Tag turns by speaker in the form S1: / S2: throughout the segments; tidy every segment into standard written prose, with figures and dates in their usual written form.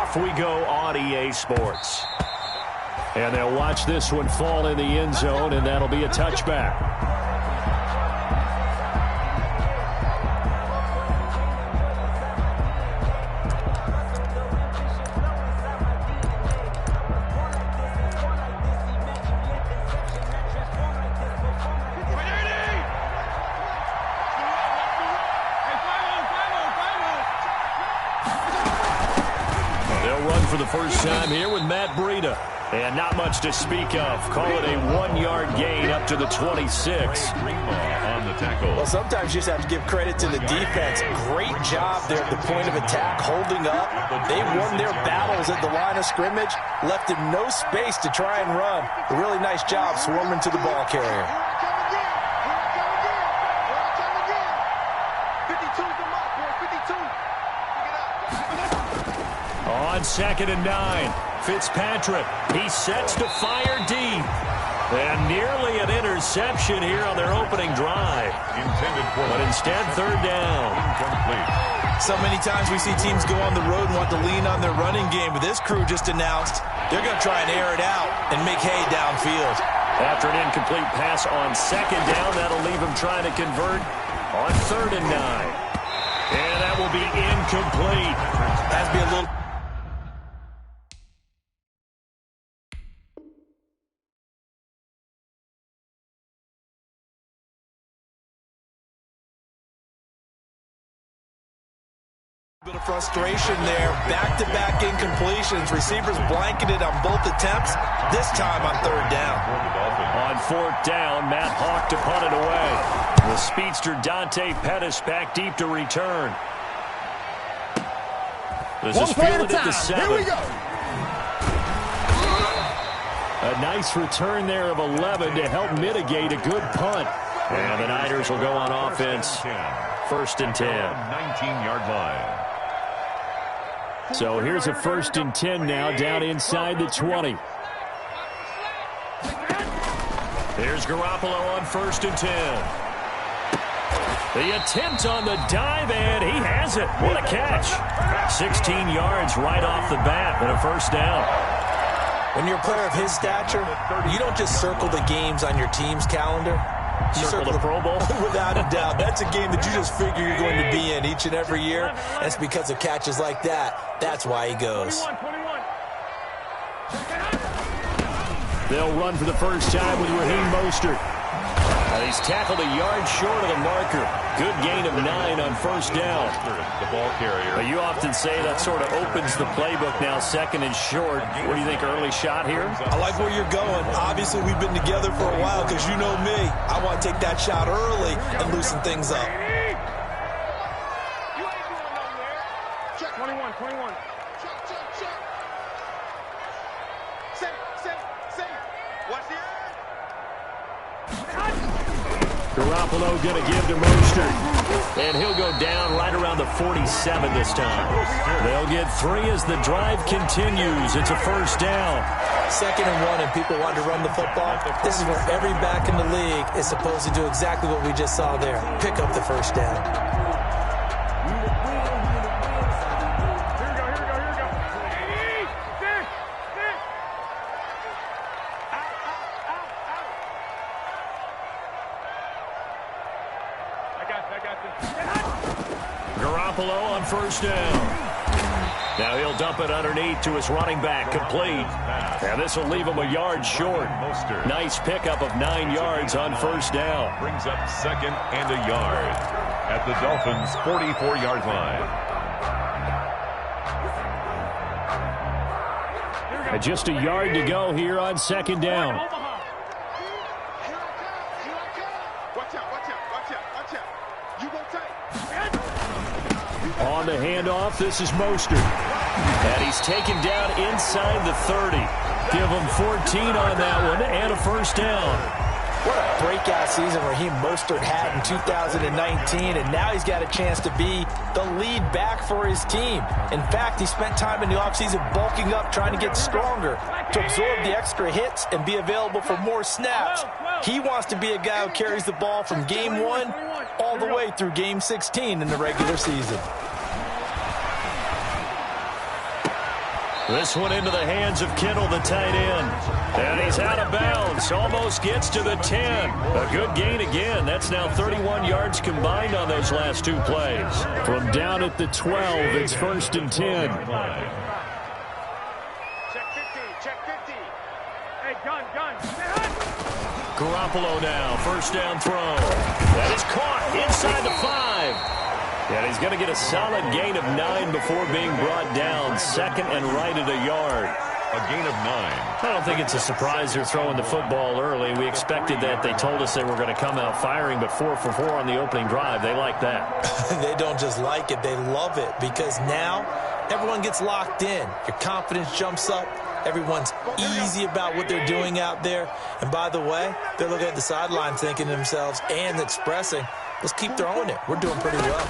S1: off we go on EA Sports. And they'll watch this one fall in the end zone, and that'll be a touchback. For the first time here with Matt Breida. And not much to speak of. Call it a 1-yard gain up to the 26.
S2: On the tackle.
S3: Well, sometimes you just have to give credit to the defense. Great job there at the point of attack, holding up. They won their battles at the line of scrimmage, left him no space to try and run. A really nice job swarming to the ball carrier.
S1: On 2nd and 9, Fitzpatrick, he sets to fire deep. And nearly an interception here on their opening drive. But instead, 3rd down.
S2: Incomplete.
S3: So many times we see teams go on the road and want to lean on their running game, but this crew just announced they're going to try and air it out and make hay downfield.
S1: After an incomplete pass on 2nd down, that'll leave him trying to convert on 3rd and 9. And that will be incomplete.
S3: Has to be a little... bit of frustration there. Back-to-back incompletions. Receivers blanketed on both attempts. This time on 3rd down.
S1: On 4th down, Matt Hawk to punt it away. The speedster Dante Pettis back deep to return. This is fielded at the 7.
S4: Here we go.
S1: A nice return there of 11 to help mitigate a good punt. And the Niners will go on offense. 1st and 10.
S2: 19-yard line.
S1: So here's a 1st and 10 now down inside the 20. Here's Garoppolo on 1st and 10. The attempt on the dive, and he has it. What a catch. 16 yards right off the bat and a 1st down.
S3: When you're a player of his stature, you don't just circle the games on your team's calendar. You
S1: circle the Pro Bowl?
S3: Without a doubt. That's a game that you just figure you're going to be in each and every year. That's because of catches like that. That's why he goes.
S4: 21.
S1: They'll run for the first time with Raheem Mostert. He's tackled a yard short of the marker. Good gain of 9 on 1st down.
S2: The ball carrier.
S1: You often say that sort of opens the playbook now, 2nd and short. What do you think, early shot here?
S3: I like where you're going. Obviously, we've been together for a while because you know me. I want to take that shot early and loosen things up.
S4: Check 21. Check. Say. Watch the
S1: Garoppolo going to give to Mostert. And he'll go down right around the 47 this time. They'll get 3 as the drive continues. It's a 1st down.
S3: 2nd and 1 and people want to run the football. This is where every back in the league is supposed to do exactly what we just saw there. Pick up the 1st down.
S1: Garoppolo on 1st down. Now he'll dump it underneath to his running back, complete. And this will leave him a yard short. Nice pickup of 9 yards on 1st down.
S2: Brings up 2nd and a yard at the Dolphins' 44-yard line.
S1: And just a yard to go here on 2nd down. On the handoff, this is Mostert. And he's taken down inside the 30. Give him 14 on that one and a 1st down.
S3: What a breakout season Raheem Mostert had in 2019, and now he's got a chance to be the lead back for his team. In fact, he spent time in the offseason bulking up, trying to get stronger, to absorb the extra hits and be available for more snaps. He wants to be a guy who carries the ball from game 1 all the way through game 16 in the regular season.
S1: This one into the hands of Kittle, the tight end. And he's out of bounds. Almost gets to the 10. A good gain again. That's now 31 yards combined on those last two plays. From down at the 12, it's 1st and 10.
S4: Check 50. Check 50. Hey, gun.
S1: Garoppolo now, 1st down throw. That is caught inside the 5. And he's going to get a solid gain of 9 before being brought down. 2nd and right at a yard.
S2: A gain of 9.
S1: I don't think it's a surprise they're throwing the football early. We expected that. They told us they were going to come out firing, but 4 for 4 on the opening drive. They like that.
S3: They don't just like it, they love it, because now everyone gets locked in. Your confidence jumps up. Everyone's easy about what they're doing out there. And by the way, they're looking at the sideline thinking to themselves and expressing, let's keep throwing it. We're doing pretty well.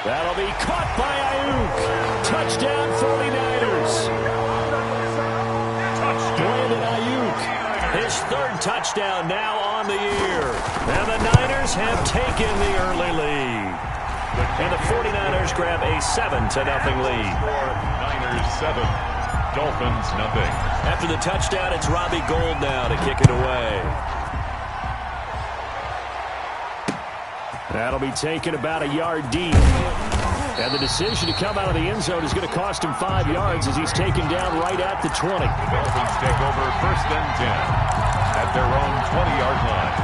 S1: That'll be caught by Ayuk. Touchdown 49ers. Brandon Ayuk. His 3rd touchdown now on the year. And the Niners have taken the early lead. And the 49ers grab a 7-0 lead.
S2: Niners 7, Dolphins nothing.
S1: After the touchdown, it's Robbie Gould now to kick it away. That'll be taken about a yard deep. And the decision to come out of the end zone is going to cost him 5 yards as he's taken down right at the 20.
S2: The Dolphins take over 1st and 10 at their own 20-yard line.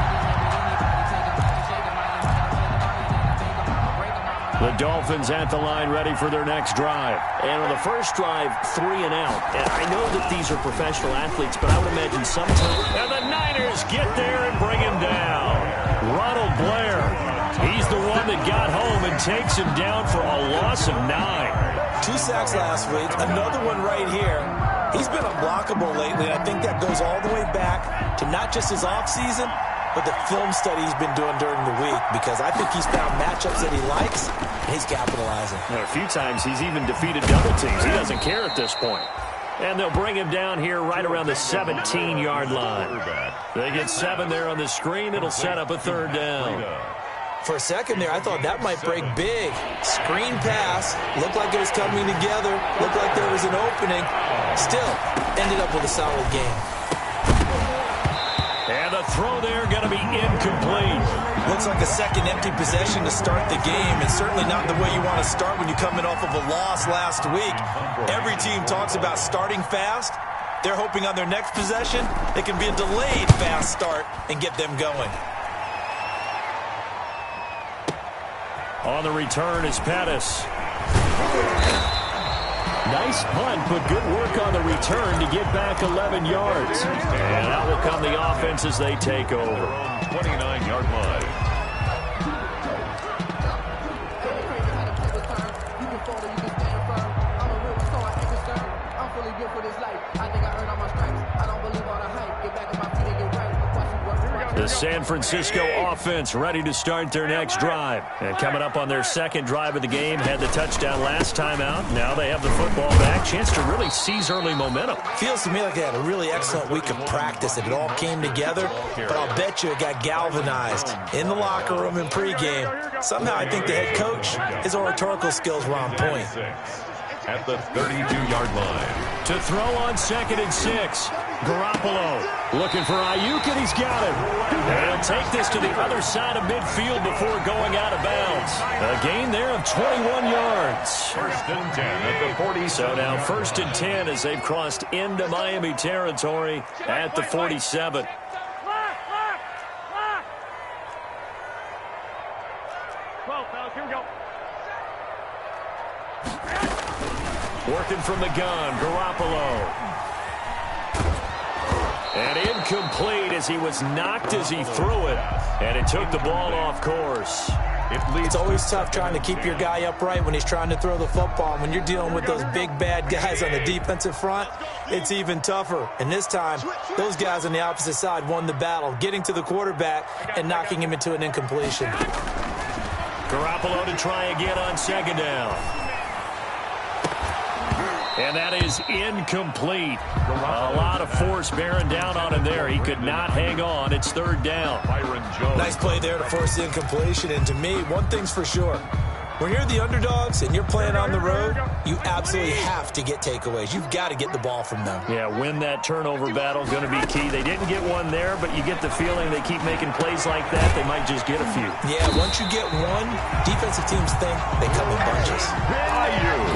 S1: The Dolphins at the line ready for their next drive. And on the first drive, 3 and out. And I know that these are professional athletes, but I would imagine sometimes. And the Niners get there and bring him down. Ronald Blair, he's the one that got home and takes him down for a loss of 9.
S3: 2 sacks last week, another one right here. He's been unblockable lately, and I think that goes all the way back to not just his offseason, but the film study he's been doing during the week, because I think he's found matchups that he likes, and he's capitalizing.
S1: A few times he's even defeated double teams. He doesn't care at this point. And they'll bring him down here right around the 17-yard line. They get 7 there on the screen. It'll set up a 3rd down.
S3: For a second there, I thought that might break big. Screen pass. Looked like it was coming together. Looked like there was an opening. Still, ended up with a solid game.
S1: And the throw there going to be incomplete.
S3: Looks like a second empty possession to start the game, and certainly not the way you want to start when you're coming off of a loss last week. Every team talks about starting fast. They're hoping on their next possession it can be a delayed fast start and get them going.
S1: On the return is Pettis. Nice punt, but good work on the return to get back 11 yards. And out will come the offense as they take over.
S2: 29-yard line.
S1: The San Francisco offense ready to start their next drive. And coming up on their 2nd drive of the game, had the touchdown last time out. Now they have the football back. Chance to really seize early momentum.
S3: Feels to me like they had a really excellent week of practice. It all came together, but I'll bet you it got galvanized in the locker room in pregame. Somehow I think the head coach, his oratorical skills were on point.
S2: At the 32-yard line.
S1: To throw on 2nd and 6. Garoppolo looking for Ayuk, and he's got him. And he'll take this to the other side of midfield before going out of bounds. A gain there of 21 yards.
S2: 1st and 10 at the 40.
S1: So now 1st and 10 as they've crossed into Miami territory at the 47. Working from the gun, Garoppolo. And incomplete as he was knocked as he threw it. And it took the ball off course.
S3: It's always tough trying to keep your guy upright when he's trying to throw the football. When you're dealing with those big, bad guys on the defensive front, it's even tougher. And this time, those guys on the opposite side won the battle, getting to the quarterback and knocking him into an incompletion.
S1: Garoppolo to try again on 2nd down. And that is incomplete. A lot of force bearing down on him there. He could not hang on. It's 3rd down.
S3: Nice play there to force the incompletion. And to me, one thing's for sure. When you're the underdogs and you're playing on the road, you absolutely have to get takeaways. You've got to get the ball from them.
S1: Yeah, win that turnover battle, going to be key. They didn't get one there, but you get the feeling they keep making plays like that, they might just get a few.
S3: Yeah, once you get one, defensive teams think they come in bunches.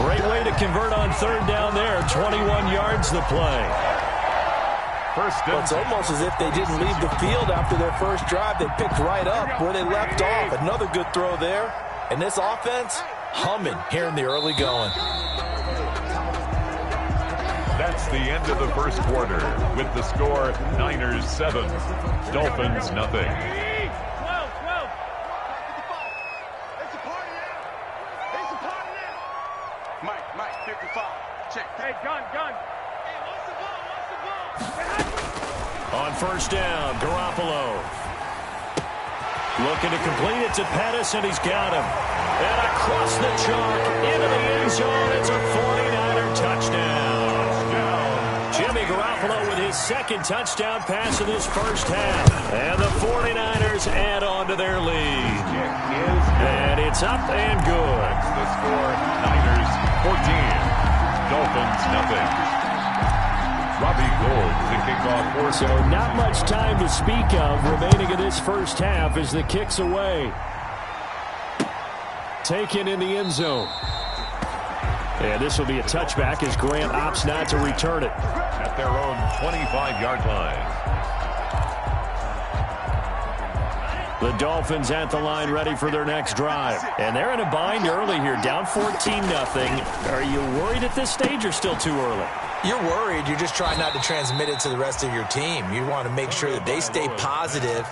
S1: Great way to convert on third down there. 21 yards the play.
S3: Well, it's almost as if they didn't leave the field after their first drive. They picked right up where they left off. Another good throw there. And this offense, humming here in the early going.
S2: That's the end of the first quarter with the score Niners 7, Dolphins nothing.
S4: 12. It's a party now. It's a party now. Mike, 55. Check. Hey, gun. Hey, what's the ball?
S1: On first down, Garoppolo. Looking to complete it to Pettis, and he's got him. And across the chalk, into the end zone, it's a 49er touchdown. Jimmy Garoppolo with his second touchdown pass in this first half. And the 49ers add on to their lead. And it's up and good.
S2: The score, Niners 14, Dolphins nothing. Robbie Gould to kick off.
S1: So not much time to speak of remaining in this first half as the kick's away. Taken in the end zone. And this will be a touchback as Grant opts not to return it.
S2: At their own 25-yard line.
S1: The Dolphins at the line ready for their next drive. And they're in a bind early here, down 14-0. Are you worried at this stage or still too early?
S3: You're worried. You're just trying not to transmit it to the rest of your team. You want to make sure that they stay positive.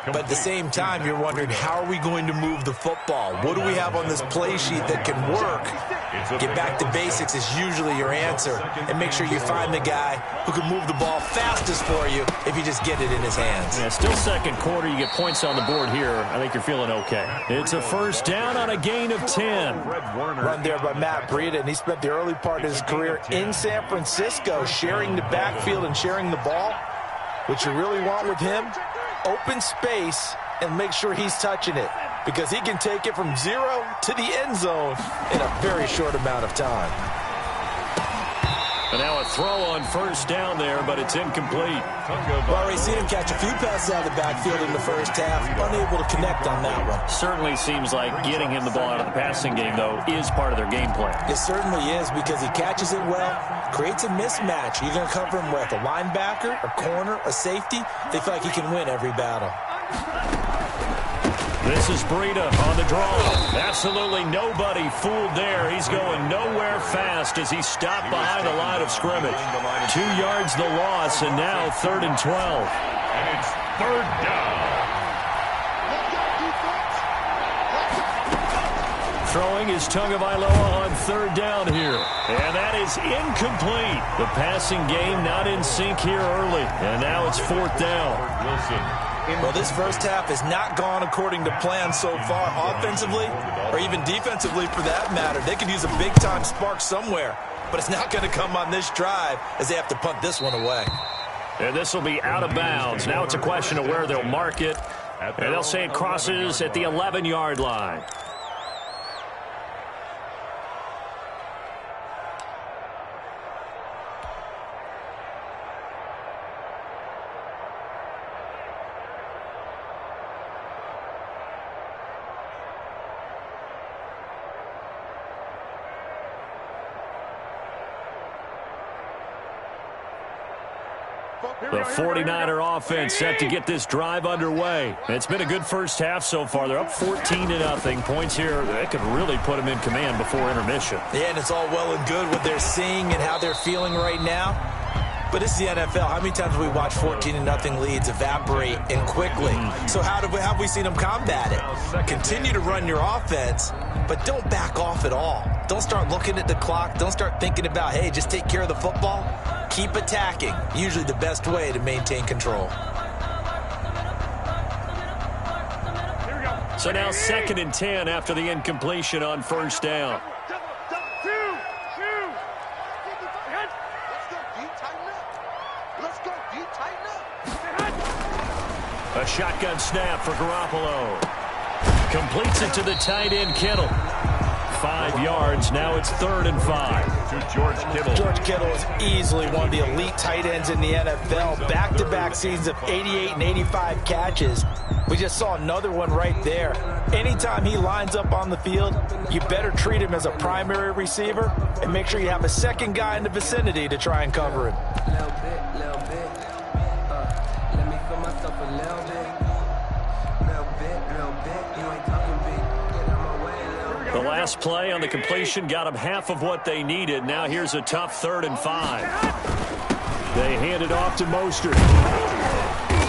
S3: But at the same time, you're wondering, how are we going to move the football? What do we have on this play sheet that can work? Get back to basics is usually your answer. And make sure you find the guy who can move the ball fastest for you if you just get it in his hands.
S1: Yeah, still second quarter. You get points on the board here. I think you're feeling okay. It's a first down on a gain of 10.
S3: Run there by Matt Breida, and he spent the early part of his career in San Francisco sharing the backfield and sharing the ball. What you really want with him, open space and make sure he's touching it, because he can take it from 0 to the end zone in a very short amount of time.
S1: And now a throw on first down there, but it's incomplete.
S3: We've already seen him catch a few passes out of the backfield in the first half, unable to connect on that one.
S1: Certainly seems like getting him the ball out of the passing game, though, is part of their game plan.
S3: It certainly is, because he catches it well, creates a mismatch. You're going to cover him with a linebacker, a corner, a safety. They feel like he can win every battle.
S1: This is Breida on the draw. Absolutely nobody fooled there. He's going nowhere fast as he stopped behind the line of scrimmage. 2 yards the loss, and now 3rd and 12.
S2: And it's third down.
S1: Throwing is Tagovailoa on third down here. And that is incomplete. The passing game not in sync here early. And now it's 4th down.
S2: Wilson.
S3: Well, this first half has not gone according to plan so far, offensively or even defensively for that matter. They could use a big-time spark somewhere, but it's not going to come on this drive as they have to punt this one away.
S1: And this will be out of bounds. Now it's a question of where they'll mark it. And they'll say it crosses at the 11-yard line. The 49er offense set to get this drive underway. It's been a good first half so far. They're up 14-0. Points here, they could really put them in command before intermission.
S3: Yeah, and it's all well and good what they're seeing and how they're feeling right now. But it's the NFL. How many times have we watched 14-0 leads evaporate and quickly? So how have we seen them combat it? Continue to run your offense, but don't back off at all. Don't start looking at the clock. Don't start thinking about, hey, just take care of the football. Keep attacking. Usually the best way to maintain control.
S1: So now 2nd and 10 after the incompletion on first down. A shotgun snap for Garoppolo. Completes it to the tight end, Kittle. 5 yards. Now it's 3rd and 5.
S2: To George Kittle.
S3: George Kittle is easily one of the elite tight ends in the NFL. Back-to-back seasons of 88 and 85 catches. We just saw another one right there. Anytime he lines up on the field, you better treat him as a primary receiver and make sure you have a second guy in the vicinity to try and cover him.
S5: Little bit. Let me feel myself a little bit. You ain't talking big. Get out my way,
S1: The last play on the completion got them half of what they needed. Now here's a tough 3rd and 5. They hand it off to Mostert.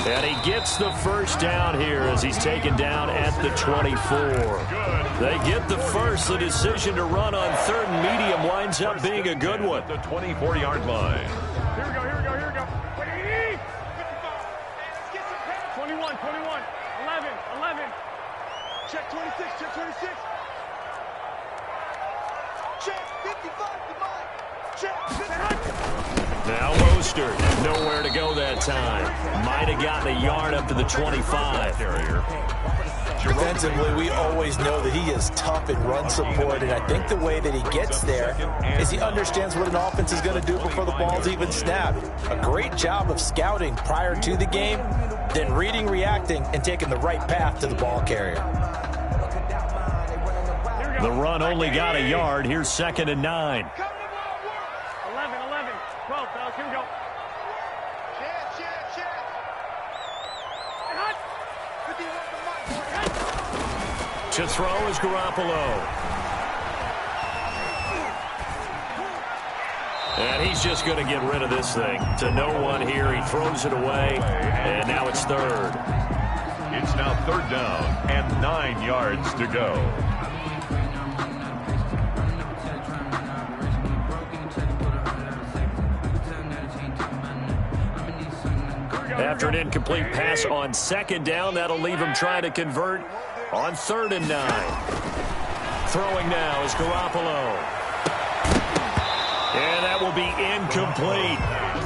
S1: And he gets the first down here as he's taken down at the 24. They get the first. The decision to run on 3rd and medium winds up being a good one.
S2: The 24-yard line.
S4: Here we go. Wait. 21. 11. Check 26. Check 55. Check.
S1: Now Mostert, nowhere to go that time. Might have gotten a yard up to the 25.
S3: Defensively, we always know that he is tough in run support, and I think the way that he gets there is he understands what an offense is going to do before the ball's even snapped. A great job of scouting prior to the game, then reading, reacting, and taking the right path to the ball carrier.
S1: The run only got a yard. Here's 2nd and 9.
S4: 12, fellas, here we go.
S1: To throw is Garoppolo. And he's just going to get rid of this thing. To no one here. He throws it away, and now it's 3rd.
S2: It's now 3rd down and 9 yards to go.
S1: After an incomplete pass on 2nd down, that'll leave him trying to convert on 3rd and 9. Throwing now is Garoppolo. And that will be incomplete.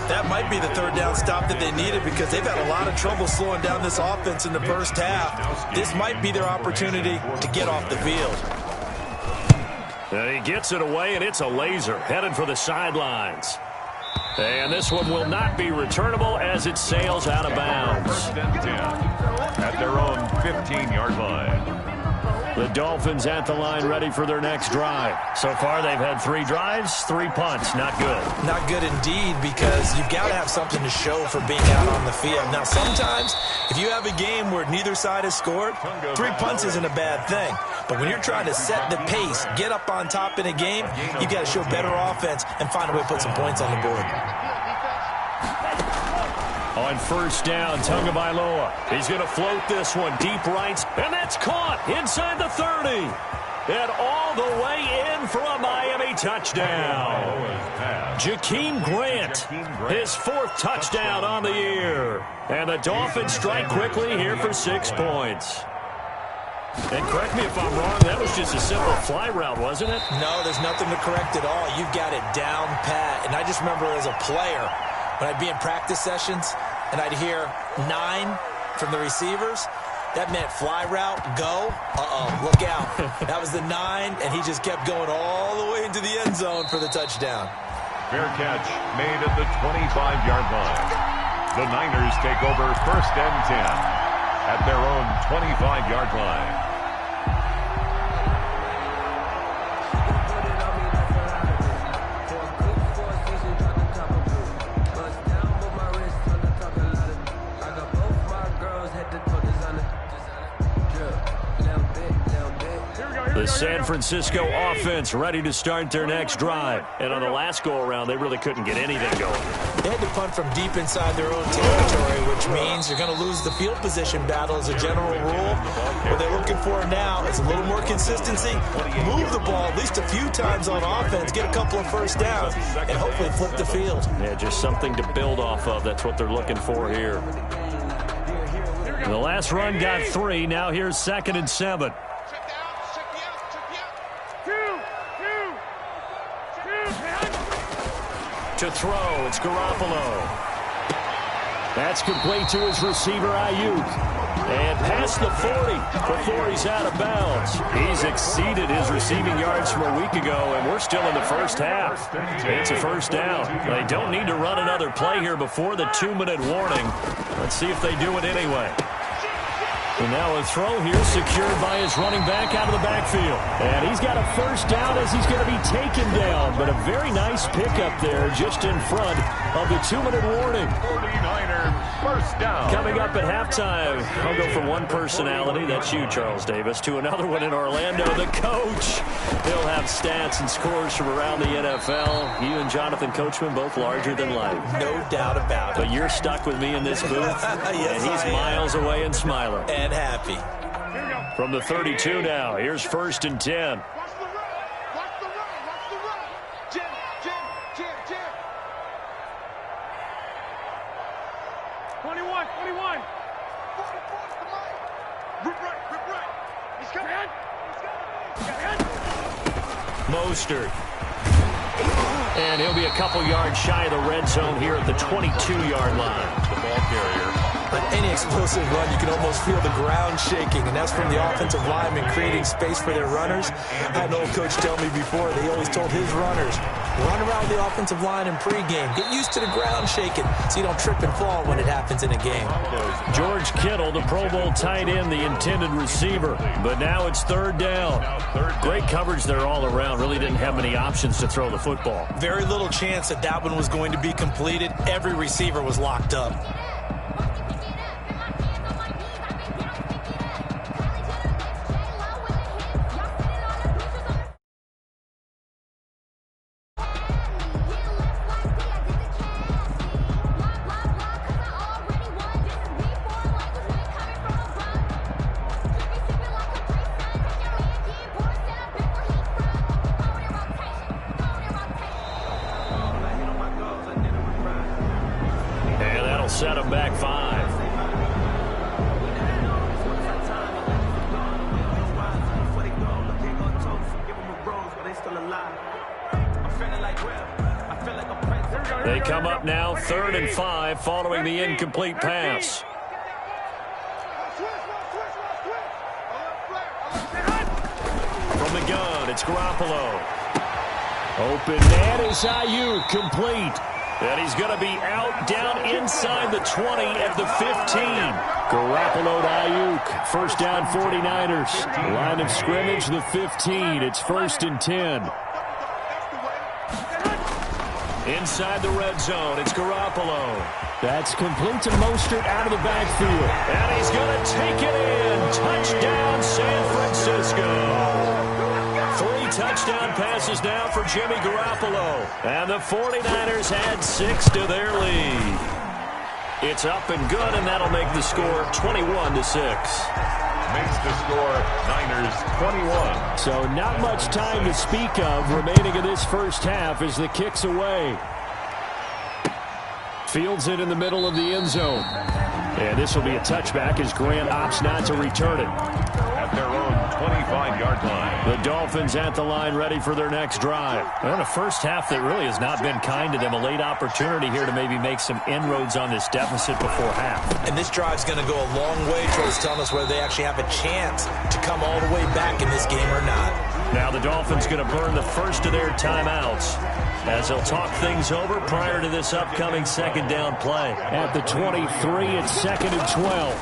S3: That might be the 3rd down stop that they needed because they've had a lot of trouble slowing down this offense in the first half. This might be their opportunity to get off the field.
S1: And he gets it away, and it's a laser headed for the sidelines. And this one will not be returnable as it sails out of bounds.
S2: 1st and 10 at their own 15-yard line.
S1: The Dolphins at the line ready for their next drive. So far, they've had 3 drives, 3 punts. Not good.
S3: Not good indeed because you've got to have something to show for being out on the field. Now, sometimes if you have a game where neither side has scored, 3 punts isn't a bad thing. But when you're trying to set the pace, get up on top in a game, you've got to show better offense and find a way to put some points on the board.
S1: On 1st down, Tagovailoa. He's going to float this one deep right, and that's caught inside the 30. And all the way in for a Miami touchdown. Jakeem Grant, his 4th touchdown on the year. And the Dolphins strike quickly here for 6 points. And correct me if I'm wrong, that was just a simple fly route, wasn't it?
S3: No, there's nothing to correct at all. You've got it down pat. And I just remember as a player, when I'd be in practice sessions and I'd hear 9 from the receivers, that meant fly route, go, look out. That was the 9, and he just kept going all the way into the end zone for the touchdown.
S2: Fair catch made at the 25-yard line. The Niners take over 1st and 10 at their own 25-yard line.
S1: The San Francisco offense ready to start their next drive. And on the last go-around, they really couldn't get anything going.
S3: They had to punt from deep inside their own territory, which means you're going to lose the field position battle as a general rule. What they're looking for now is a little more consistency, move the ball at least a few times on offense, get a couple of first downs, and hopefully flip the field.
S1: Yeah, just something to build off of. That's what they're looking for here. The last run got 3. Now here's 2nd and 7. To throw, it's Garoppolo. That's complete to his receiver, Ayuk. And past the 40 before he's out of bounds. He's exceeded his receiving yards from a week ago, and we're still in the first half. It's a first down. They don't need to run another play here before the 2-minute warning. Let's see if they do it anyway. And now a throw here secured by his running back out of the backfield. And he's got a first down as he's going to be taken down. But a very nice pickup there just in front of the 2-minute warning.
S2: 49ers first down.
S1: Coming up at halftime, I'll go from one personality, that's you, Charles Davis, to another one in Orlando, the coach. He'll have stats and scores from around the NFL. You and Jonathan Coachman both larger than life.
S3: No doubt about it.
S1: But you're stuck with me in this booth,
S3: Yes,
S1: and he's miles away and smiling.
S3: And happy.
S1: From the 32 now, here's 1st and 10.
S4: Watch the run. Watch the run. Watch the run. Jim. 21. 44 to Mike. Rip right. He's coming.
S1: Mostert. And he'll be a couple yards shy of the red zone here at the 22-yard line.
S2: The ball carrier.
S3: On any explosive run, you can almost feel the ground shaking, and that's from the offensive linemen creating space for their runners. I had an old coach tell me before, they always told his runners, run around the offensive line in pregame. Get used to the ground shaking so you don't trip and fall when it happens in a game.
S1: George Kittle, the Pro Bowl tight end, the intended receiver. But now it's 3rd down. Great coverage there all around. Really didn't have many options to throw the football.
S3: Very little chance that one was going to be completed. Every receiver was locked up.
S1: Set him back 5. They come up now, 3rd and 5, following the incomplete pass. From the gun, it's Garoppolo. Open man is Ayuk, complete. And he's going to be out down inside the 20 at the 15. Garoppolo to Ayuk. First down 49ers. Line of scrimmage, the 15. It's 1st and 10. Inside the red zone, it's Garoppolo. That's complete to Mostert out of the backfield. And he's going to take it in. Touchdown, San Francisco. 3 touchdown passes now for Jimmy Garoppolo. And the 49ers add 6 to their lead. It's up and good, and that'll make the score 21-6.
S2: Makes the score Niners 21.
S1: So not much time to speak of remaining in this first half as the kick's away. Fields it in the middle of the end zone. And this will be a touchback as Grant opts not to return it.
S2: At their own 25-yard line.
S1: The Dolphins at the line ready for their next drive. Well, in a first half that really has not been kind to them. A late opportunity here to maybe make some inroads on this deficit before half.
S3: And this drive's going to go a long way towards telling us whether they actually have a chance to come all the way back in this game or not.
S1: Now the Dolphins going to burn the first of their timeouts as they'll talk things over prior to this upcoming second down play. At the 23, it's 2nd and 12.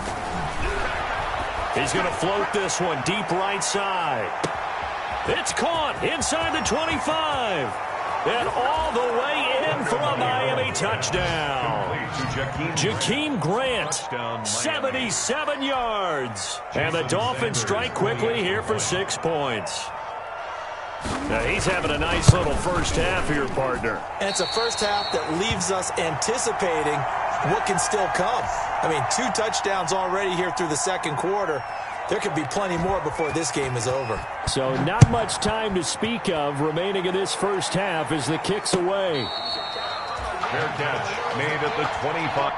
S1: He's going to float this one deep right side. It's caught inside the 25. And all the way in for a Miami touchdown. Jakeem Grant, 77 yards. And the Dolphins strike quickly here for 6 points. Now he's having a nice little first half here, partner.
S3: And it's a first half that leaves us anticipating what can still come. I mean, 2 touchdowns already here through the second quarter. There could be plenty more before this game is over.
S1: So not much time to speak of remaining in this first half as the kick's away.
S2: Fair catch made at the 25.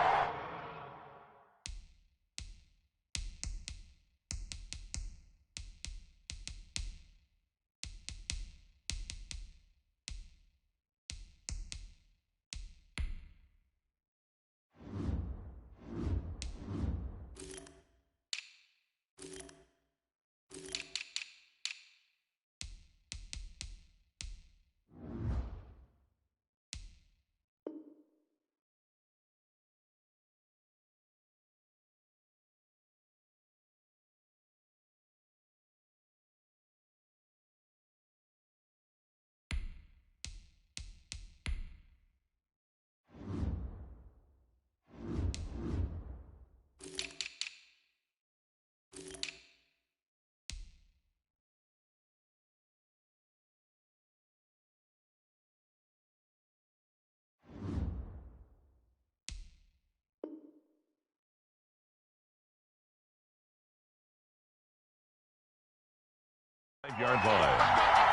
S2: 5-yard line.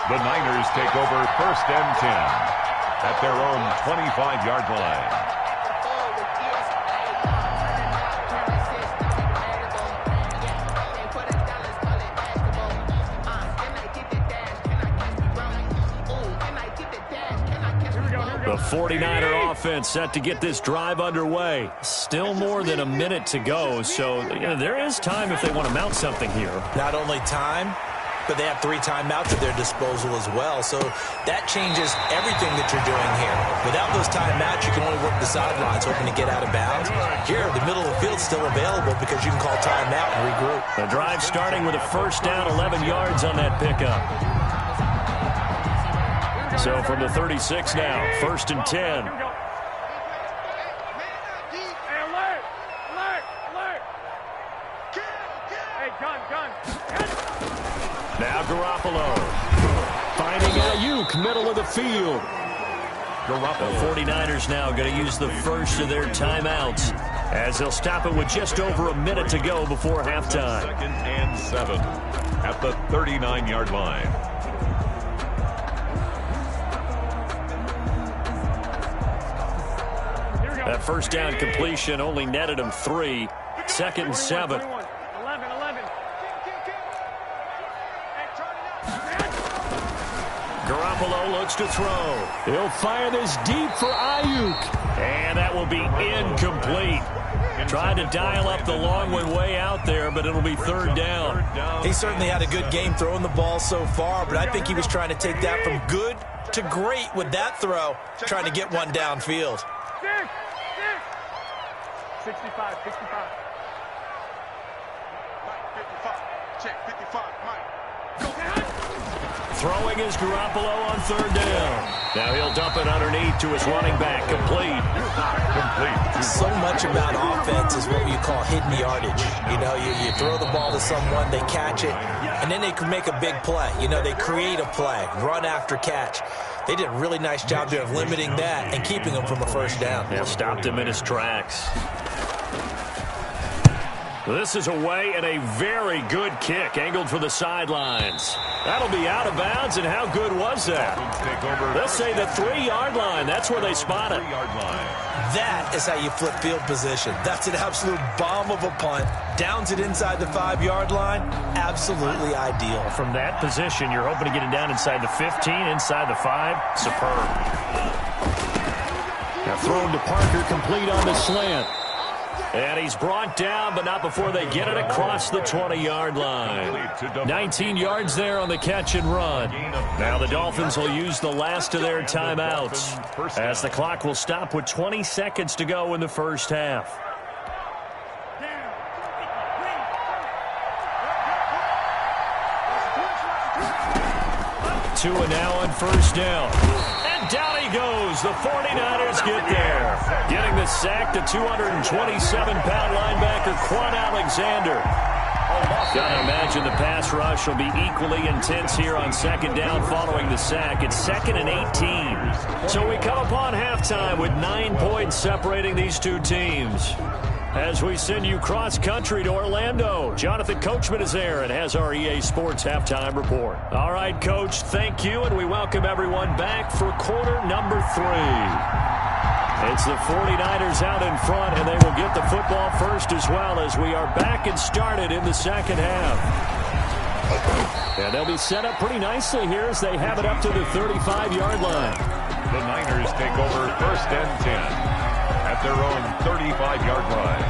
S2: The Niners take over 1st and 10 at their own 25-yard line.
S1: The 49er offense set to get this drive underway. Still more than a minute to go, so there is time if they want to mount something here.
S3: Not only time, but they have 3 timeouts at their disposal as well, so that changes everything that you're doing here. Without those timeouts, you can only work the sidelines, hoping to get out of bounds. Here, the middle of the field's still available because you can call timeout and regroup.
S1: The drive starting with a 1st down, 11 yards on that pickup. So from the 36 now, 1st and 10. Now Garoppolo finding Ayuk, middle of the field. The 49ers now going to use the first of their timeouts as they'll stop it with just over a minute to go before halftime.
S2: 2nd and 7 at the 39-yard line.
S1: That 1st down completion only netted him 3. 2nd and 7. Garoppolo looks to throw. He'll fire this deep for Ayuk. And that will be incomplete. Tried to dial up the long one way out there, but it'll be 3rd down.
S3: He certainly had a good game throwing the ball so far, but I think he was trying to take that from good to great with that throw, trying to get one downfield.
S4: 65. Mike, 55. Check, 55. Mike. Go.
S1: Throwing is Garoppolo on 3rd down. Now he'll dump it underneath to his running back. Complete.
S3: So much about offense is what you call hidden yardage. You know, you throw the ball to someone, they catch it, and then they can make a big play. You know, they create a play, run after catch. They did a really nice job there of limiting that and keeping him from a 1st down.
S1: Yeah, stopped him in his tracks. This is away and a very good kick, angled for the sidelines. That'll be out of bounds, and how good was that? They'll say the 3-yard line. That's where they spot it.
S3: That is how you flip field position. That's an absolute bomb of a punt. Downs it inside the 5-yard line. Absolutely ideal.
S1: From that position, you're hoping to get it down inside the 15, inside the 5. Superb. Now thrown to Parker, complete on the slant. And he's brought down, but not before they get it across the 20-yard line. 19 yards there on the catch and run. Now the Dolphins will use the last of their timeouts as the clock will stop with 20 seconds to go in the 1st half. Tua now on 1st down. And down he goes. The 49ers get there. Getting the sack, the 227-pound linebacker, Quan Alexander. Gotta imagine the pass rush will be equally intense here on 2nd down following the sack. It's 2nd and 18. So we come upon halftime with 9 points separating these two teams. As we send you cross-country to Orlando, Jonathan Coachman is there and has our EA Sports Halftime Report. All right, Coach, thank you, and we welcome everyone back for quarter number 3. It's the 49ers out in front, and they will get the football first as well as we are back and started in the 2nd half. And they'll be set up pretty nicely here as they have it up to the 35-yard line.
S2: The Niners take over 1st and 10. At their own 35-yard line.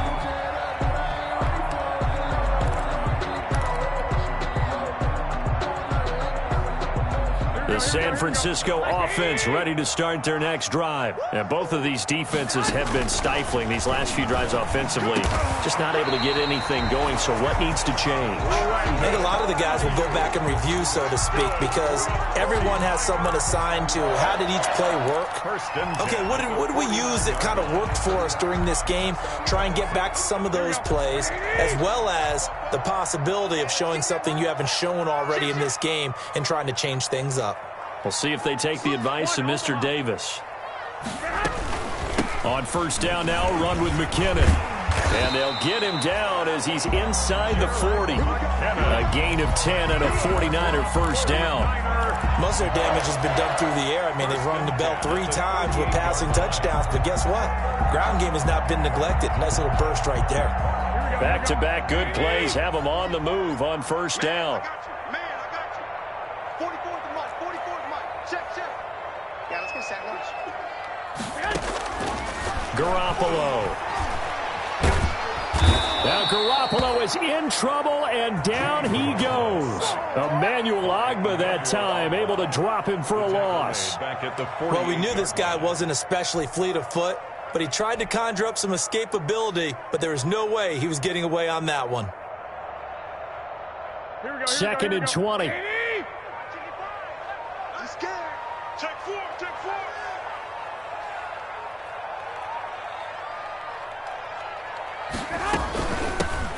S1: The San Francisco offense ready to start their next drive. And both of these defenses have been stifling these last few drives offensively. Just not able to get anything going, so what needs to change?
S3: I think a lot of the guys will go back and review, so to speak, because everyone has someone assigned to how did each play work. Okay, what did we use that kind of worked for us during this game? Try and get back to some of those plays, as well as the possibility of showing something you haven't shown already in this game and trying to change things up.
S1: We'll see if they take the advice of Mr. Davis. On 1st down now, run with McKinnon. And they'll get him down as he's inside the 40. A gain of 10 and a 49er first down.
S3: Most of their damage has been done through the air. I mean, they've rung the bell 3 times with passing touchdowns, but guess what? Ground game has not been neglected. Nice little burst right there.
S1: Back-to-back good plays have them on the move on first down.
S4: I got you. Man, I got you. 44 to Mike. 44 to Mike. Check. Yeah, let's get sack lunch.
S1: Garoppolo. Now Garoppolo is in trouble, and down he goes. Emmanuel Ogbah that time, able to drop him for a loss.
S3: Well, we knew this guy wasn't especially fleet of foot, but he tried to conjure up some escapability, but there was no way he was getting away on that one.
S1: Second and 20.
S4: He's scared. Check 4.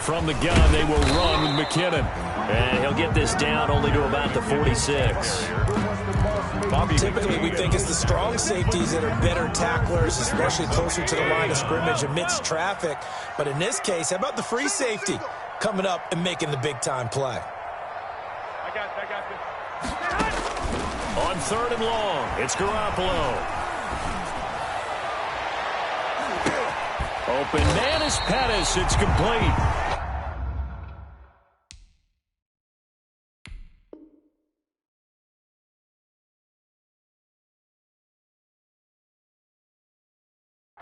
S1: From the gun, they will run with McKinnon. And he'll get this down only to about the 46.
S3: Typically, we think it's the strong safeties that are better tacklers, especially closer to the line of scrimmage amidst traffic. But in this case, how about the free safety coming up and making the big-time play?
S4: I got this.
S1: On third and long, it's Garoppolo. Open man is Pettis. It's complete.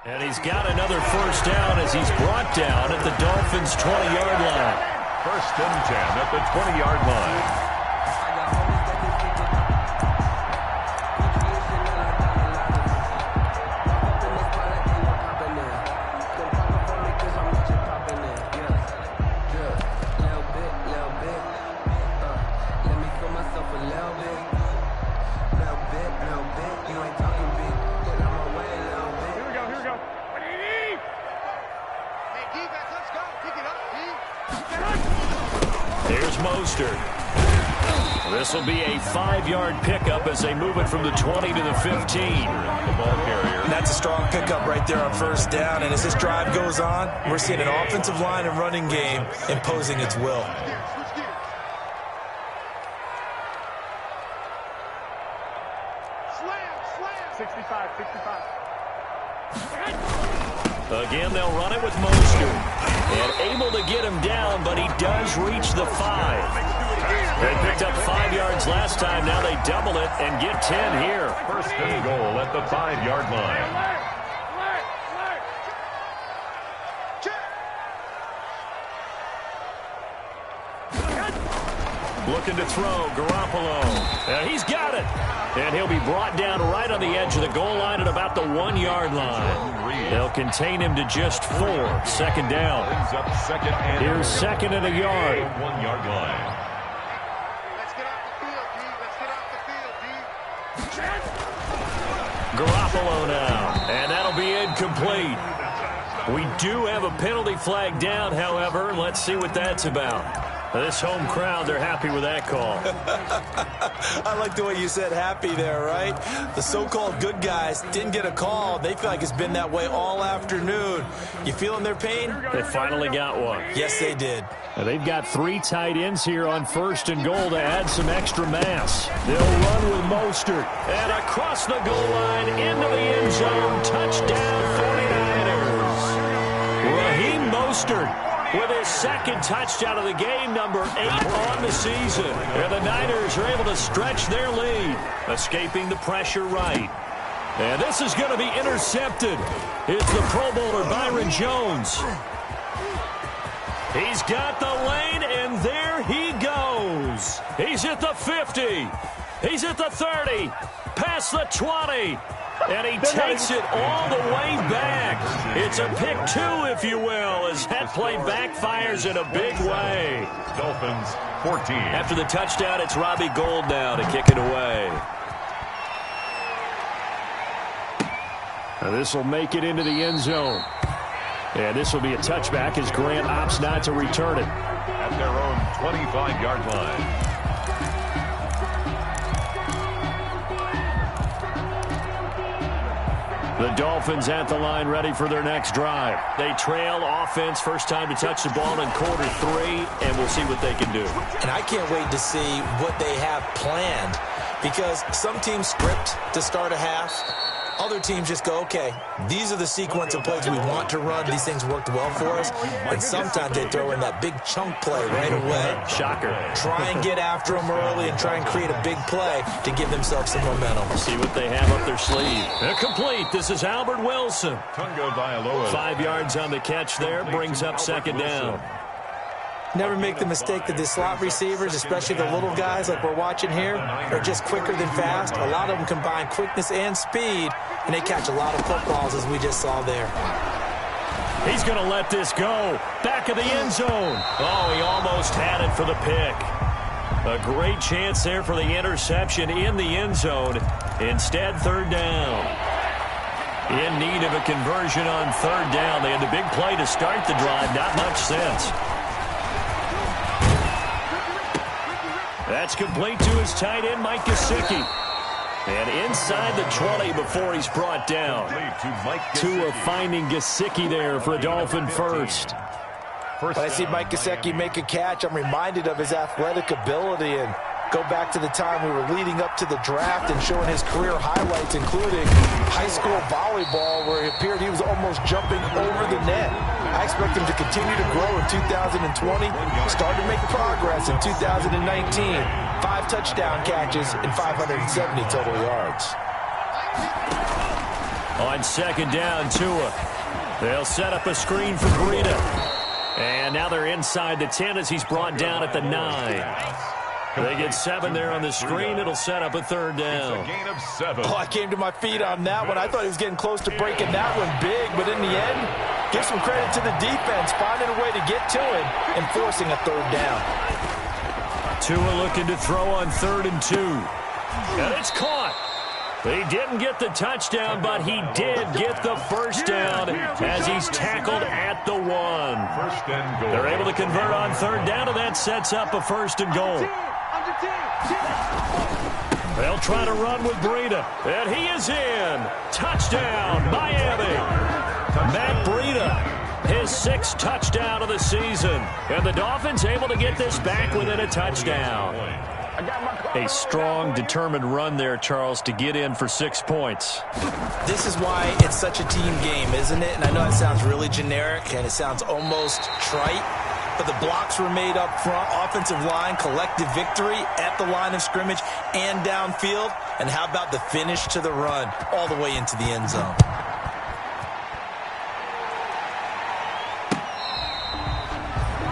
S1: And he's got another first down as he's brought down at the Dolphins' 20-yard line.
S2: First and 10 at the 20-yard line.
S1: This will be a 5-yard pickup as they move it from the 20 to the 15.
S2: The ball carrier.
S3: That's a strong pickup right there on first down. And as this drive goes on, we're seeing an offensive line and running game imposing its will.
S4: Slam. 65.
S1: Again, they'll run it with Mostert. And able to get him down, but he does reach the 5. They picked up 5 yards last time. Now they double it and get 10 here.
S2: First and goal at the 5-yard line.
S1: Looking to throw, Garoppolo. He's got it. And he'll be brought down right on the edge of the goal line at about the 1-yard line. They'll contain him to just 4. Second down. Here's second and a yard.
S2: 1-yard line.
S4: Let's get off the field, D. Let's get off the field, D.
S1: Garoppolo now. And that'll be incomplete. We do have a penalty flag down, however. Let's see what that's about. This home crowd, they're happy with that call.
S3: I like the way you said happy there, right? The so-called good guys didn't get a call. They feel like it's been that way all afternoon. You feeling their pain?
S1: They finally got one.
S3: Yes, they did.
S1: Now, they've got 3 tight ends here on first and goal to add some extra mass. They'll run with Mostert. And across the goal line, into the end zone. Touchdown, 49ers. Raheem Mostert with his second touchdown of the game, number 8 on the season. And the Niners are able to stretch their lead, escaping the pressure right. And this is going to be intercepted. It's the Pro Bowler Byron Jones. He's got the lane, and there he goes. He's at the 50. He's at the 30. Past the 20. And he takes it all the way back. It's a pick 2, if you will, as that play backfires in a big way.
S2: Dolphins 14.
S1: After the touchdown, it's Robbie Gould now to kick it away. Now this will make it into the end zone. And this will be a touchback as Grant opts not to return it.
S2: At their own 25-yard line.
S1: The Dolphins at the line ready for their next drive. They trail offense, first time to touch the ball in quarter 3, and we'll see what they can do.
S3: And I can't wait to see what they have planned, because some teams script to start a half. Other teams just go, okay, these are the sequence of plays we want to run. These things worked well for us. And sometimes they throw in that big chunk play right away.
S1: Shocker.
S3: Try and get after them early and try and create a big play to give themselves some momentum.
S1: See what they have up their sleeve. Complete. This is Albert Wilson. 5 yards on the catch there. Brings up second down.
S3: Never make the mistake that the slot receivers, especially the little guys like we're watching here, are just quicker than fast. A lot of them combine quickness and speed, and they catch a lot of footballs, as we just saw there.
S1: He's going to let this go. Back of the end zone. Oh, he almost had it for the pick. A great chance there for the interception in the end zone. Instead, third down. In need of a conversion on third down. They had the big play to start the drive. Not much sense. That's complete to his tight end, Mike Gesicki. And inside the 20 before he's brought down. Tua finding Gesicki there for a Dolphin first.
S3: When I see Mike Gesicki make a catch, I'm reminded of his athletic ability, and go back to the time we were leading up to the draft and showing his career highlights, including high school volleyball, where it appeared he was almost jumping over the net. I expect him to continue to grow in 2020. Start to make progress in 2019. 5 touchdown catches and 570 total yards.
S1: On second down, Tua. They'll set up a screen for Breida. And now they're inside the 10 as he's brought down at the 9. They get 7 there on the screen. It'll set up a third down.
S2: It's a gain of 7.
S3: Oh, I came to my feet on that one. I thought he was getting close to breaking that one big, but in the end, give some credit to the defense, finding a way to get to it and forcing a third down.
S1: Tua looking to throw on 3rd and 2. And it's caught. He didn't get the touchdown, but he did get the first down as he's tackled at the 1.
S2: First and goal.
S1: They're able to convert on third down, and that sets up a 1st and goal. They'll try to run with Breida, and he is in. Touchdown, Miami. Matt Breida, his 6th touchdown of the season, and the Dolphins able to get this back within a touchdown. A strong, determined run there, Charles, to get in for 6 points.
S3: This is why it's such a team game, isn't it? And I know it sounds really generic, and it sounds almost trite, but the blocks were made up front, offensive line, collective victory at the line of scrimmage and downfield. And how about the finish to the run all the way into the end zone?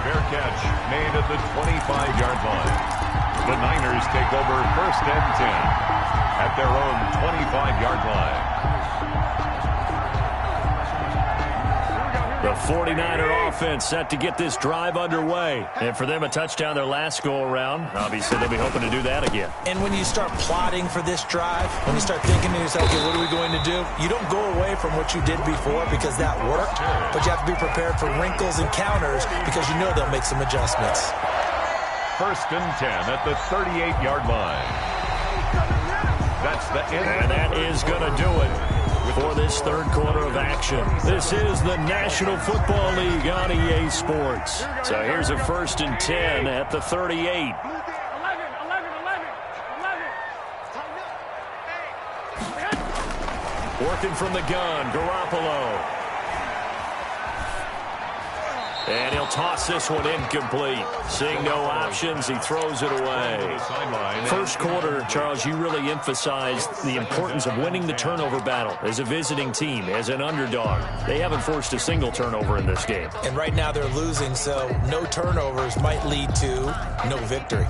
S2: Fair catch made at the 25-yard line. The Niners take over 1st and 10 at their own 25-yard line.
S1: The 49er offense set to get this drive underway. And for them, a touchdown their last go-around. Obviously, they'll be hoping to do that again.
S3: And when you start plotting for this drive, when you start thinking to yourself, okay, what are we going to do? You don't go away from what you did before because that worked, but you have to be prepared for wrinkles and counters because you know they'll make some adjustments.
S2: 1st and 10 at the 38-yard line. That's the end.
S1: And that is going to do it for this 3rd quarter of action. This is the National Football League on EA Sports. So here's a 1st and 10 at the 38. Working from the gun, Garoppolo. And he'll toss this one incomplete. Seeing no options, he throws it away. First quarter, Charles, you really emphasized the importance of winning the turnover battle as a visiting team, as an underdog. They haven't forced a single turnover in this game.
S3: And right now they're losing, so no turnovers might lead to no victory.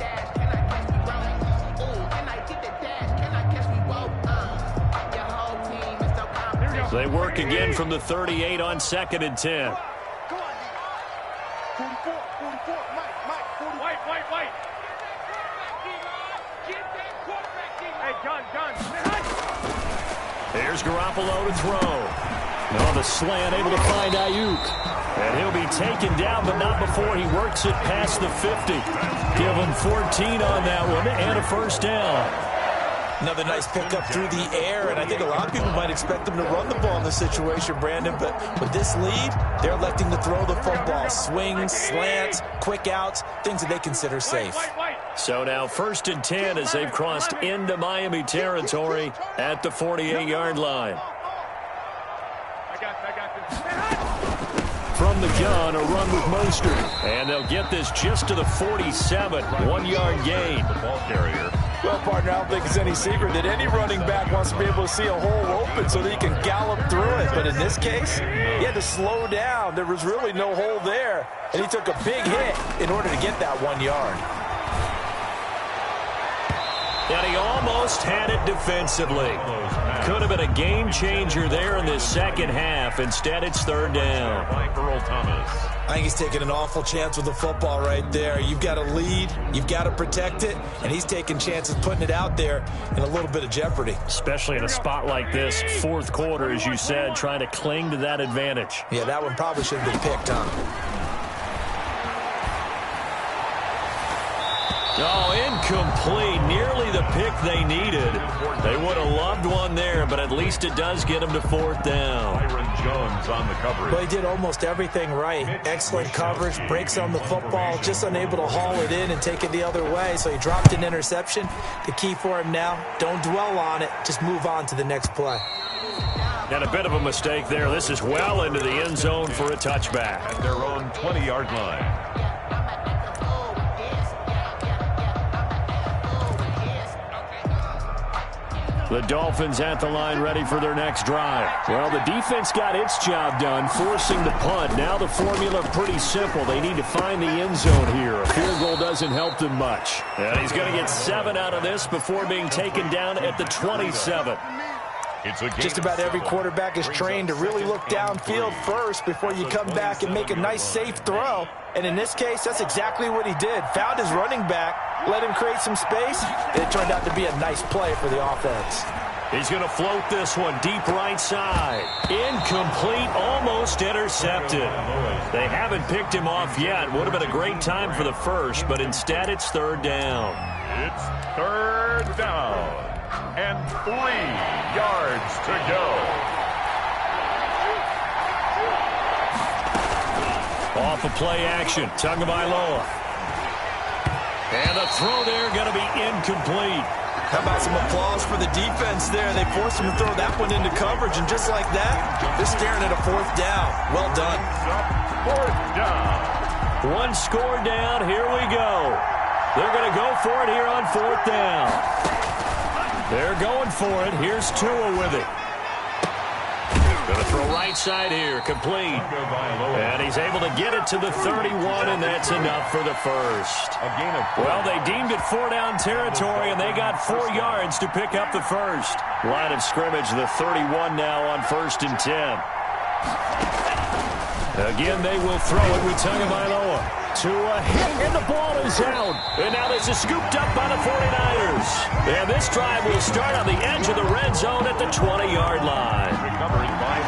S1: They work again from the 38 on 2nd and 10.
S4: 44, Mike, 40. White. Hey, gun.
S1: There's Garoppolo to throw. On the slant, able to find Ayuk. And he'll be taken down, but not before he works it past the 50. Give him 14 on that one and a 1st down.
S3: Another nice pickup through the air, and I think a lot of people might expect them to run the ball in this situation, Brandon, but with this lead, they're electing to throw the football. Swings, slants, quick outs, things that they consider safe.
S1: So now 1st and 10 as they've crossed into Miami territory at the 48-yard line. From the gun, a run with Mostert. And they'll get this just to the 47, 1-yard gain.
S2: The ball carrier.
S3: Well, partner, I don't think it's any secret that any running back wants to be able to see a hole open so that he can gallop through it. But in this case, he had to slow down. There was really no hole there, and he took a big hit in order to get that 1 yard.
S1: And he almost had it defensively. Could have been a game changer there in this second half. Instead, it's 3rd down.
S3: I think he's taking an awful chance with the football right there. You've got to lead, you've got to protect it, and he's taking chances putting it out there in a little bit of jeopardy.
S1: Especially in a spot like this, 4th quarter, as you said, trying to cling to that advantage.
S3: Yeah, that one probably should have been picked, huh?
S1: Oh, incomplete. Nearly the pick they needed. They would have loved one there, but at least it does get them to 4th down.
S2: Byron Jones on the coverage.
S3: Well, he did almost everything right. Excellent coverage, breaks on the football, just unable to haul it in and take it the other way, so he dropped an interception. The key for him now, don't dwell on it, just move on to the next play.
S1: And a bit of a mistake there. This is well into the end zone for a touchback.
S2: At their own 20-yard line.
S1: The Dolphins at the line ready for their next drive. Well, the defense got its job done, forcing the punt. Now the formula pretty simple. They need to find the end zone here. A field goal doesn't help them much. And he's going to get 7 out of this before being taken down at the 27.
S3: Just about every quarterback is trained to really look downfield first before you come back and make a nice, safe throw. And in this case, that's exactly what he did. Found his running back, let him create some space, and it turned out to be a nice play for the offense.
S1: He's going to float this one deep right side. Incomplete, almost intercepted. They haven't picked him off yet. Would have been a great time for the first, but instead it's 3rd down.
S2: It's 3rd down. And 3 yards to go.
S1: Off of play action, Tagovailoa. And the throw there going to be incomplete.
S3: How about some applause for the defense there? They forced him to throw that one into coverage, and just like that, they're staring at a 4th down. Well done.
S2: 4th down.
S1: One score down, here we go. They're going to go for it here on 4th down. They're going for it. Here's Tua with it. Going to throw right side here, complete. And he's able to get it to the 31, and that's enough for the first. Well, they deemed it 4-down territory, and they got 4 yards to pick up the first. Line of scrimmage, the 31 now on 1st and 10. Again, they will throw it with Tagovailoa. Tua hit, and the ball is out. And now this is scooped up by the 49ers. And this drive will start on the edge of the red zone at the 20-yard line.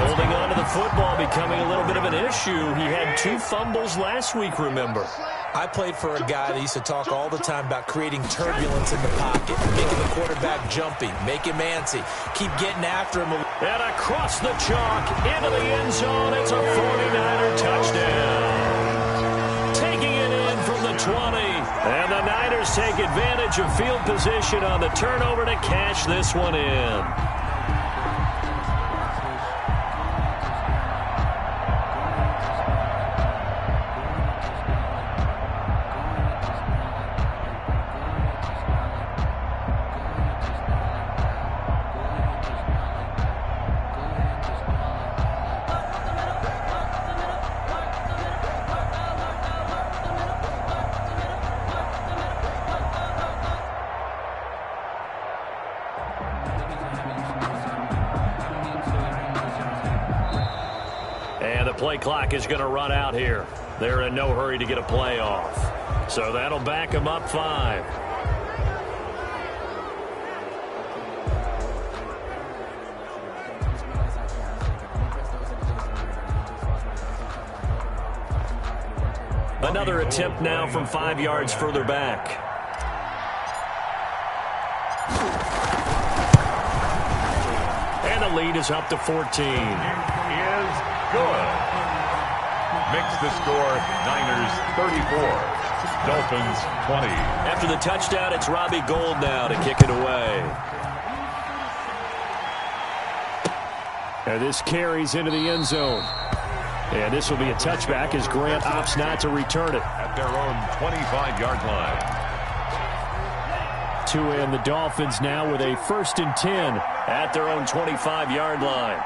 S1: Holding on to the football becoming a little bit of an issue. He had 2 fumbles last week, remember.
S3: I played for a guy that used to talk all the time about creating turbulence in the pocket, making the quarterback jumpy, make him antsy, keep getting after him.
S1: And across the chalk, into the end zone, it's a 49er touchdown. Taking it in from the 20. And the Niners take advantage of field position on the turnover to cash this one in. Play clock is going to run out here. They're in no hurry to get a play off. So that'll back them up 5. Another attempt now from 5 yards further back. And the lead is up to 14.
S2: Is good. Makes the score Niners 34, Dolphins 20.
S1: After the touchdown, it's Robbie Gould now to kick it away. And this carries into the end zone. And this will be a touchback as Grant opts not to return it.
S2: At their own 25-yard line.
S1: Tua and the Dolphins now with a 1st and 10 at their own 25-yard line.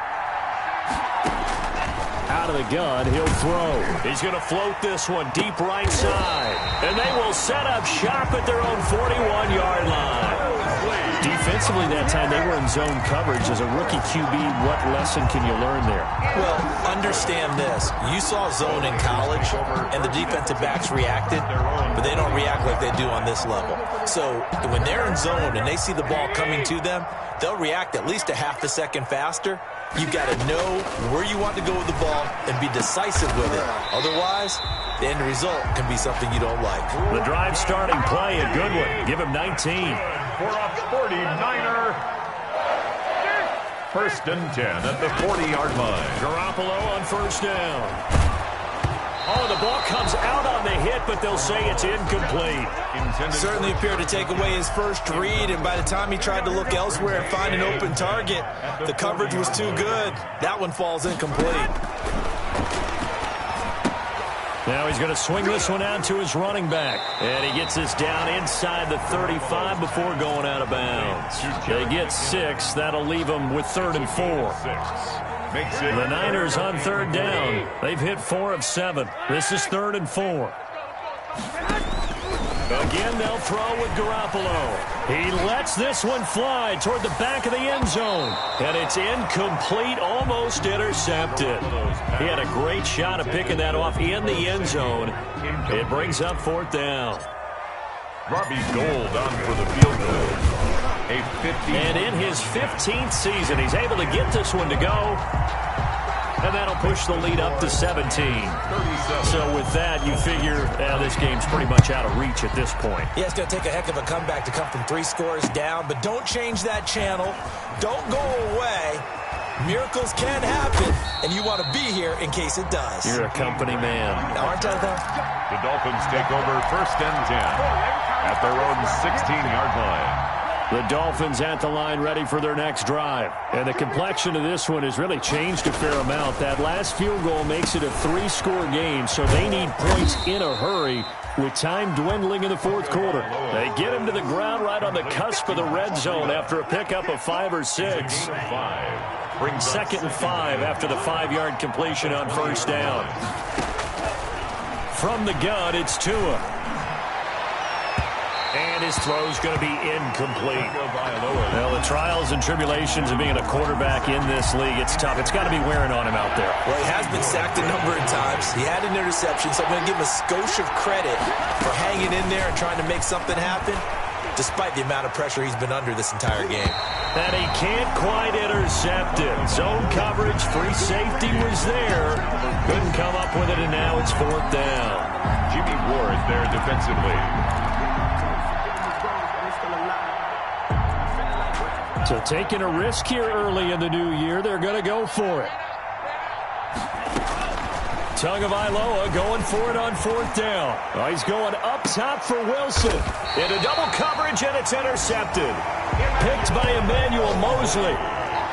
S1: Out of the gun, he'll throw. He's going to float this one deep right side. And they will set up shop at their own 41-yard line. Defensively that time, they were in zone coverage. As a rookie QB, what lesson can you learn there?
S3: Well, understand this. You saw zone in college, and the defensive backs reacted, but they don't react like they do on this level. So when they're in zone and they see the ball coming to them, they'll react at least a half a second faster. You've got to know where you want to go with the ball and be decisive with it. Otherwise, the end result can be something you don't like.
S1: The drive starting play, a good one. Give him 19.
S2: For a 49er. 1st and 10 at the 40-yard line.
S1: Garoppolo on 1st down. Oh, the ball comes out on the hit, but they'll say it's incomplete.
S3: Certainly appeared to take away his first read, and by the time he tried to look elsewhere and find an open target, the coverage was too good. That one falls incomplete.
S1: Now he's going to swing this one out to his running back. And he gets this down inside the 35 before going out of bounds. They get 6. That'll leave them with 3rd and 4. The Niners on 3rd down. They've hit 4 of 7. This is 3rd and 4. Again, they'll throw with Garoppolo. He lets this one fly toward the back of the end zone. And it's incomplete, almost intercepted. He had a great shot of picking that off in the end zone. It brings up 4th down.
S2: Robbie Gould on for the field goal.
S1: And in his 15th season, he's able to get this one to go. And that'll push the lead up to 17. So with that, you figure this game's pretty much out of reach at this point.
S3: Yeah, it's going to take a heck of a comeback to come from 3 scores down. But don't change that channel. Don't go away. Miracles can happen, and you want to be here in case it does.
S1: You're a company man.
S3: Now, aren't I, though?
S2: The Dolphins take over 1st and 10 at their own 16-yard line.
S1: The Dolphins at the line ready for their next drive. And the complexion of this one has really changed a fair amount. That last field goal makes it a 3-score game, so they need points in a hurry with time dwindling in the 4th quarter. They get him to the ground right on the cusp of the red zone after a pickup of 5 or 6. 2nd and 5 after the 5-yard completion on 1st down. From the gun, it's Tua. And his throw's going to be incomplete. Well, the trials and tribulations of being a quarterback in this league, it's tough. It's got to be wearing on him out there.
S3: Well, he has been sacked a number of times. He had an interception, so I'm going to give him a skosh of credit for hanging in there and trying to make something happen, despite the amount of pressure he's been under this entire game.
S1: And he can't quite intercept it. Zone coverage, free safety was there. Couldn't come up with it, and now it's 4th down.
S2: Jimmy Ward there defensively.
S1: So taking a risk here early in the new year, they're going to go for it. Tagovailoa going for it on 4th down. Oh, he's going up top for Wilson. Into double coverage, and it's intercepted. Picked by Emmanuel Mosley.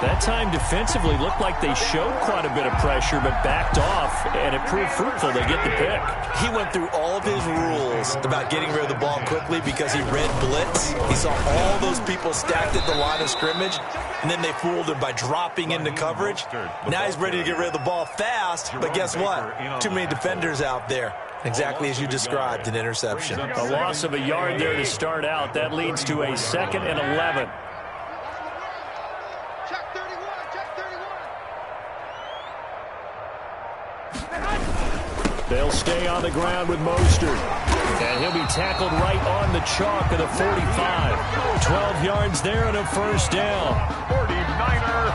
S1: That time defensively looked like they showed quite a bit of pressure, but backed off, and it proved fruitful. They get the pick.
S3: He went through all of his rules about getting rid of the ball quickly because he read blitz. He saw all those people stacked at the line of scrimmage, and then they fooled him by dropping into coverage. Now he's ready to get rid of the ball fast, but guess what? Too many defenders out there. Exactly as you described, an interception.
S1: A loss of a yard there to start out. That leads to a 2nd and 11. They'll stay on the ground with Mostert. And he'll be tackled right on the chalk of the 45. 12 yards there and a 1st down.
S2: 49er.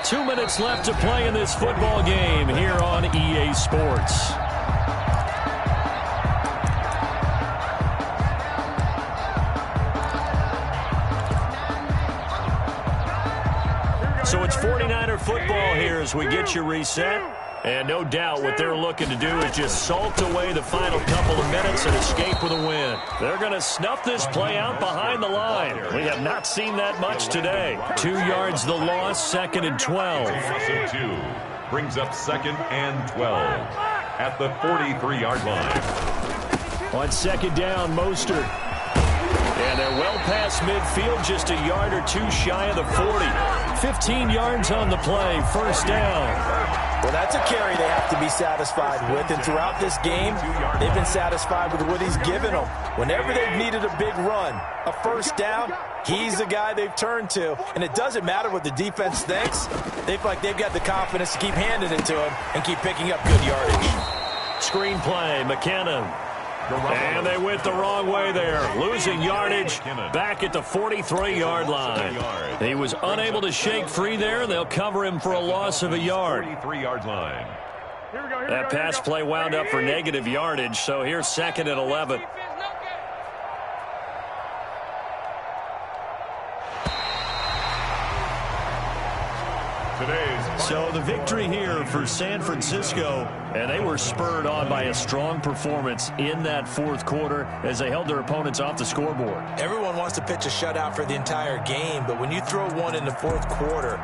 S1: 2 minutes left to play in this football game here on EA Sports. So it's 49er football here as we get you reset. And no doubt what they're looking to do is just salt away the final couple of minutes and escape with a win. They're going to snuff this play out behind the line. We have not seen that much today. 2 yards the loss, 2nd and 12.
S2: 2 brings up 2nd and 12 at the 43-yard line.
S1: On 2nd down, Mostert. And they're well past midfield, just a yard or 2 shy of the 40. 15 yards on the play, 1st down.
S3: Well, that's a carry they have to be satisfied with. And throughout this game, they've been satisfied with what he's given them. Whenever they've needed a big run, a 1st down, he's the guy they've turned to. And it doesn't matter what the defense thinks. They feel like they've got the confidence to keep handing it to him and keep picking up good yardage.
S1: Screenplay, McKinnon. And they went the wrong way there, losing yardage back at the 43-yard line. He was unable to shake free there. They'll cover him for a loss of a yard.
S2: 43-yard line.
S1: That pass play wound up for negative yardage, so here's 2nd and 11. So the victory here for San Francisco, and they were spurred on by a strong performance in that 4th quarter as they held their opponents off the scoreboard.
S3: Everyone wants to pitch a shutout for the entire game, but when you throw one in the 4th quarter,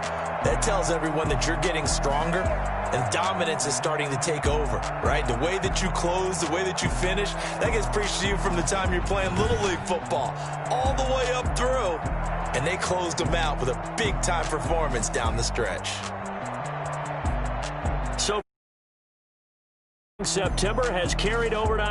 S3: that tells everyone that you're getting stronger and dominance is starting to take over, right? The way that you close, the way that you finish, that gets preached to you from the time you're playing Little League football all the way up through. And they closed them out with a big-time performance down the stretch.
S1: So September has carried over to